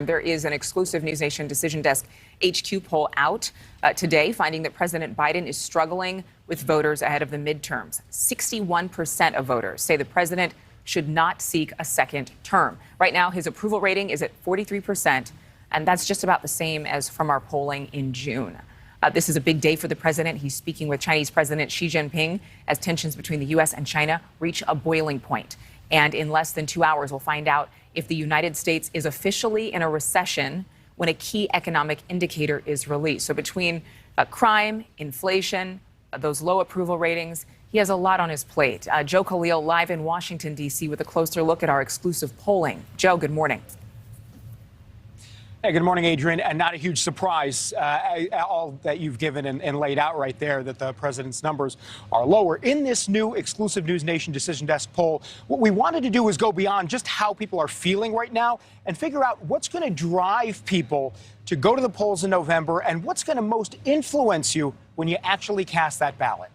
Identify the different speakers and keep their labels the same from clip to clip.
Speaker 1: There is an exclusive NewsNation Decision Desk HQ poll out today, finding that President Biden is struggling with voters ahead of the midterms. 61% of voters say the president should not seek a second term. Right now, his approval rating is at 43%, and that's just about the same as from our polling in June. This is a big day for the president. He's speaking with Chinese President Xi Jinping as tensions between the U.S. and China reach a boiling point. And in less than 2 hours, we'll find out if the United States is officially in a recession when a key economic indicator is released. So between crime, inflation, those low approval ratings, he has a lot on his plate. Joe Khalil live in Washington, D.C. with a closer look at our exclusive polling. Joe, good morning.
Speaker 2: Hey, good morning, Adrienne. And not a huge surprise, all that you've given and laid out right there, that the president's numbers are lower. In this new exclusive NewsNation Decision Desk poll, what we wanted to do is go beyond just how people are feeling right now and figure out what's going to drive people to go to the polls in November and what's going to most influence you when you actually cast that ballot.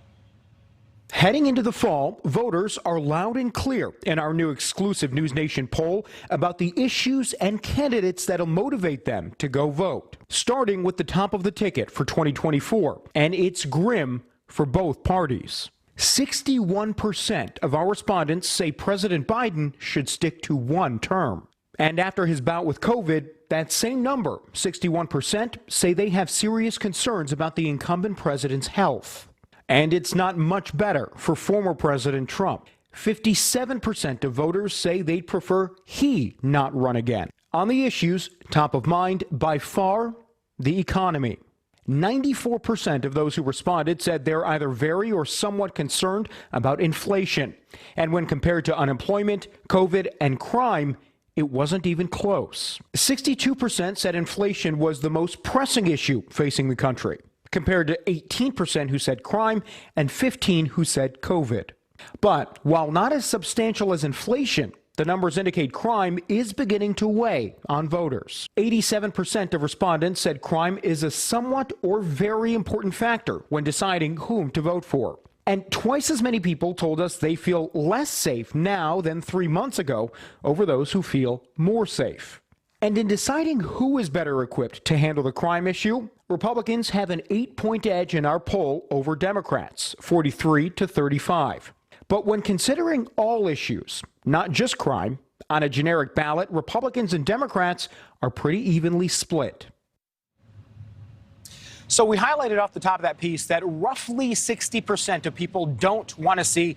Speaker 3: Heading into the fall, voters are loud and clear in our new exclusive NewsNation poll about the issues and candidates that'll motivate them to go vote, starting with the top of the ticket for 2024, and it's grim for both parties. 61% of our respondents say President Biden should stick to one term. And after his bout with COVID, that same number, 61%, say they have serious concerns about the incumbent president's health. And it's not much better for former President Trump. 57% of voters say they'd prefer he not run again. On the issues, top of mind by far, the economy. 94% of those who responded said they're either very or somewhat concerned about inflation. And when compared to unemployment, COVID, and crime, it wasn't even close. 62% said inflation was the most pressing issue facing the country, compared to 18% who said crime and 15% who said COVID. But while not as substantial as inflation, the numbers indicate crime is beginning to weigh on voters. 87% of respondents said crime is a somewhat or very important factor when deciding whom to vote for. And twice as many people told us they feel less safe now than 3 months ago over those who feel more safe. And in deciding who is better equipped to handle the crime issue, Republicans have an 8-point edge in our poll over Democrats, 43 to 35. But when considering all issues, not just crime, on a generic ballot, Republicans and Democrats are pretty evenly split.
Speaker 2: So we highlighted off the top of that piece that roughly 60% of people don't want to see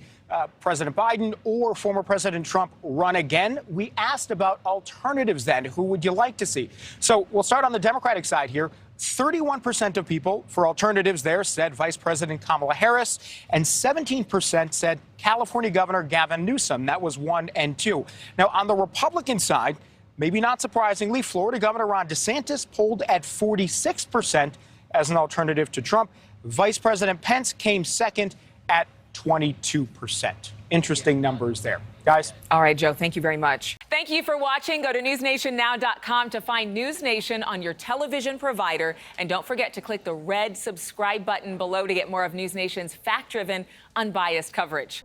Speaker 2: President Biden or former President Trump run again. We asked about alternatives then. Who would you like to see? So we'll start on the Democratic side here. 31% of people for alternatives there said Vice President Kamala Harris, and 17% said California Governor Gavin Newsom. That was 1 and 2. Now, on the Republican side, maybe not surprisingly, Florida Governor Ron DeSantis polled at 46% as an alternative to Trump. Vice President Pence came second at 22%. Interesting numbers there. Guys.
Speaker 1: All right, Joe, thank you very much. Thank you for watching. Go to newsnationnow.com to find News Nation on your television provider. And don't forget to click the red subscribe button below to get more of News Nation's fact-driven, unbiased coverage.